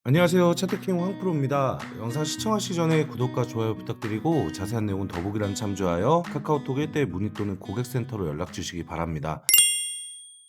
안녕하세요. 차트킹 황프로입니다. 영상 시청하시기 전에 구독과 좋아요 부탁드리고 자세한 내용은 더보기란 참조하여 카카오톡 1대 문의 또는 고객센터로 연락 주시기 바랍니다.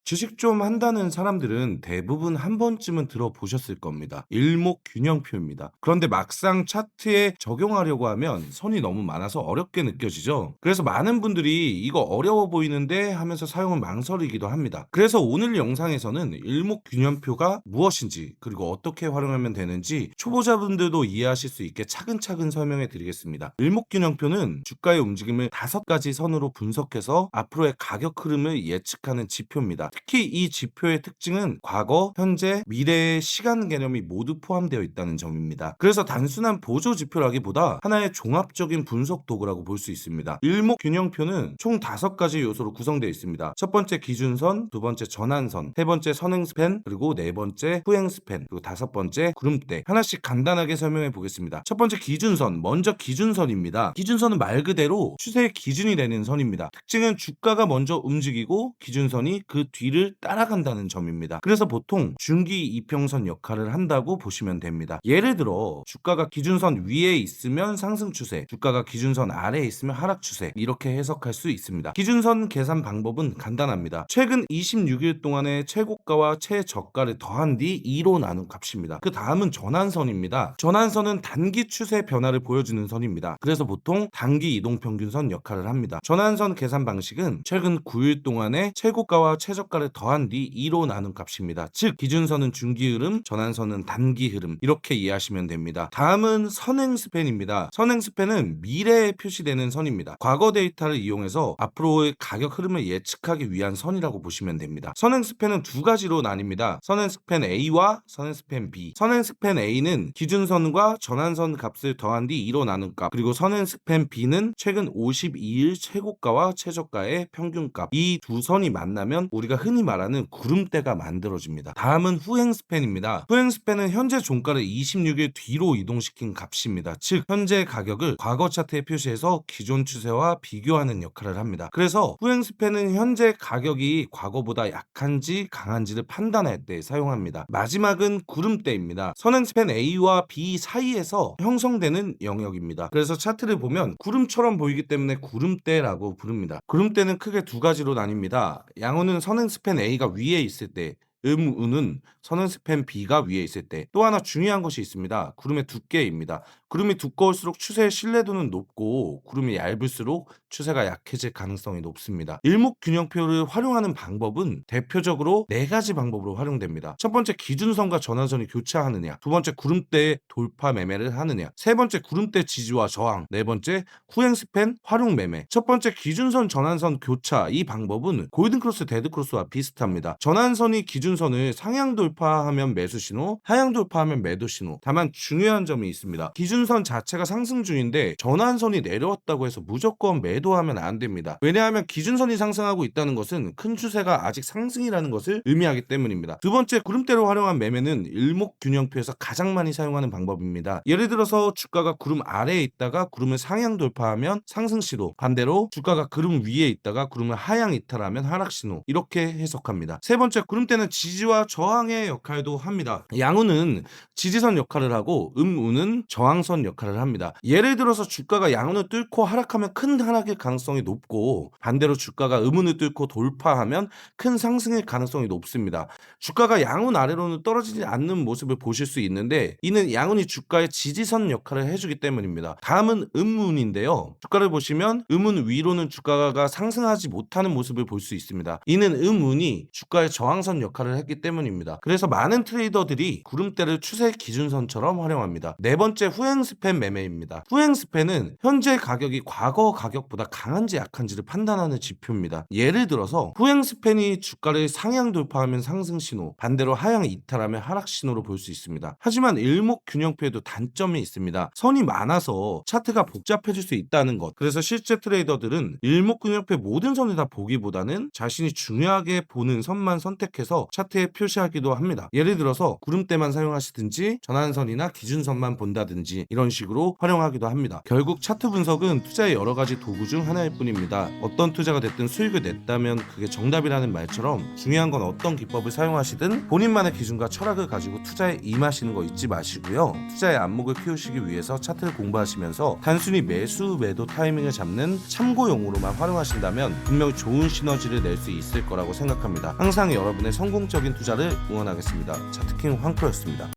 주식 좀 한다는 사람들은 대부분 한 번쯤은 들어보셨을 겁니다. 일목균형표입니다. 그런데 막상 차트에 적용하려고 하면 선이 너무 많아서 어렵게 느껴지죠. 그래서 많은 분들이 이거 어려워 보이는데 하면서 사용을 망설이기도 합니다. 그래서 오늘 영상에서는 일목균형표가 무엇인지 그리고 어떻게 활용하면 되는지 초보자분들도 이해하실 수 있게 차근차근 설명해 드리겠습니다. 일목균형표는 주가의 움직임을 5가지 선으로 분석해서 앞으로의 가격 흐름을 예측하는 지표입니다. 특히 이 지표의 특징은 과거, 현재, 미래의 시간 개념이 모두 포함되어 있다는 점입니다. 그래서 단순한 보조 지표라기보다 하나의 종합적인 분석 도구라고 볼 수 있습니다. 일목균형표는 총 5가지 요소로 구성되어 있습니다. 첫 번째 기준선, 두 번째 전환선, 세 번째 선행스팬, 그리고 네 번째 후행스팬, 그리고 다섯 번째 구름대. 하나씩 간단하게 설명해 보겠습니다. 첫 번째 기준선, 먼저 기준선입니다. 기준선은 말 그대로 추세의 기준이 되는 선입니다. 특징은 주가가 먼저 움직이고 기준선이 그 뒤를 따라간다는 점입니다. 그래서 보통 중기 이평선 역할을 한다고 보시면 됩니다. 예를 들어 주가가 기준선 위에 있으면 상승 추세, 주가가 기준선 아래에 있으면 하락 추세, 이렇게 해석할 수 있습니다. 기준선 계산 방법은 간단합니다. 최근 26일 동안의 최고가와 최저가를 더한 뒤 2로 나눈 값입니다. 그 다음은 전환선입니다. 전환선은 단기 추세 변화를 보여주는 선입니다. 그래서 보통 단기 이동평균선 역할을 합니다. 전환선 계산 방식은 최근 9일 동안의 최고가와 최저가를 더한 뒤 2로 나눈 값입니다. 즉 기준선은 중기 흐름, 전환선은 단기 흐름, 이렇게 이해하시면 됩니다. 다음은 선행스팬입니다. 선행스팬은 미래에 표시되는 선입니다. 과거 데이터를 이용해서 앞으로의 가격 흐름을 예측하기 위한 선이라고 보시면 됩니다. 선행스팬은 2가지로 나뉩니다. 선행스팬 A와 선행스팬 B. 선행스팬 A는 기준선과 전환선 값을 더한 뒤 2로 나눈 값, 그리고 선행스팬 B는 최근 52일 최고가와 최저가의 평균값. 이 두 선이 만나면 우리가 흔히 말하는 구름대가 만들어집니다. 다음은 후행스팬입니다. 후행스팬은 현재 종가를 26일 뒤로 이동시킨 값입니다. 즉 현재 가격을 과거 차트에 표시해서 기존 추세와 비교하는 역할을 합니다. 그래서 후행스팬은 현재 가격이 과거보다 약한지 강한지를 판단할 때 사용합니다. 마지막은 구름대입니다. 선행스팬 A와 B 사이에서 형성되는 영역입니다. 그래서 차트를 보면 구름처럼 보이기 때문에 구름대라고 부릅니다. 구름대는 크게 2가지로 나뉩니다. 양호는 선행스팬 A가 위에 있을 때, 우는 선행스팬 B가 위에 있을 때. 또 하나 중요한 것이 있습니다. 구름의 두께입니다. 구름이 두꺼울수록 추세의 신뢰도는 높고 구름이 얇을수록 추세가 약해질 가능성이 높습니다. 일목균형표를 활용하는 방법은 대표적으로 4가지 방법으로 활용됩니다. 첫 번째 기준선과 전환선이 교차하느냐, 두 번째 구름대의 돌파 매매를 하느냐, 세 번째 구름대 지지와 저항, 네 번째 후행스팬 활용 매매. 첫 번째 기준선 전환선 교차, 이 방법은 골든크로스 데드크로스와 비슷합니다. 전환선이 기준선을 상향 돌파하면 매수 신호, 하향 돌파하면 매도 신호. 다만 중요한 점이 있습니다. 기준선 자체가 상승 중인데 전환선이 내려왔다고 해서 무조건 매도하면 안 됩니다. 왜냐하면 기준선이 상승하고 있다는 것은 큰 추세가 아직 상승이라는 것을 의미하기 때문입니다. 두 번째 구름대로 활용한 매매는 일목균형표에서 가장 많이 사용하는 방법입니다. 예를 들어서 주가가 구름 아래에 있다가 구름을 상향 돌파하면 상승 신호, 반대로 주가가 구름 위에 있다가 구름을 하향 이탈하면 하락 신호, 이렇게 해석합니다. 세 번째 구름대는 지지와 저항의 역할도 합니다. 양호는 지지선 역할을 하고 우는 저항선 역할을 합니다. 예를 들어서 주가가 양운을 뚫고 하락하면 큰 하락일 가능성이 높고 반대로 주가가 음운을 뚫고 돌파하면 큰 상승일 가능성이 높습니다. 주가가 양운 아래로는 떨어지지 않는 모습을 보실 수 있는데 이는 양운이 주가의 지지선 역할을 해주기 때문입니다. 다음은 음운인데요. 주가를 보시면 음운 위로는 주가가 상승하지 못하는 모습을 볼 수 있습니다. 이는 음운이 주가의 저항선 역할을 했기 때문입니다. 그래서 많은 트레이더들이 구름대를 추세 기준선처럼 활용합니다. 네 번째 후행스팬 매매입니다. 후행스팬은 현재 가격이 과거 가격보다 강한지 약한지를 판단하는 지표입니다. 예를 들어서 후행스팬이 주가를 상향 돌파하면 상승 신호, 반대로 하향 이탈하면 하락 신호로 볼 수 있습니다. 하지만 일목균형표에도 단점이 있습니다. 선이 많아서 차트가 복잡해질 수 있다는 것. 그래서 실제 트레이더들은 일목균형표 모든 선을 다 보기보다는 자신이 중요하게 보는 선만 선택해서 차트에 표시하기도 합니다. 예를 들어서 구름대만 사용하시든지 전환선이나 기준선만 본다든지 이런 식으로 활용하기도 합니다. 결국 차트 분석은 투자의 여러 가지 도구 중 하나일 뿐입니다. 어떤 투자가 됐든 수익을 냈다면 그게 정답이라는 말처럼 중요한 건 어떤 기법을 사용하시든 본인만의 기준과 철학을 가지고 투자에 임하시는 거 잊지 마시고요. 투자의 안목을 키우시기 위해서 차트를 공부하시면서 단순히 매수 매도 타이밍을 잡는 참고용으로만 활용하신다면 분명히 좋은 시너지를 낼 수 있을 거라고 생각합니다. 항상 여러분의 성공적인 투자를 응원하겠습니다. 차트킹 황프로였습니다.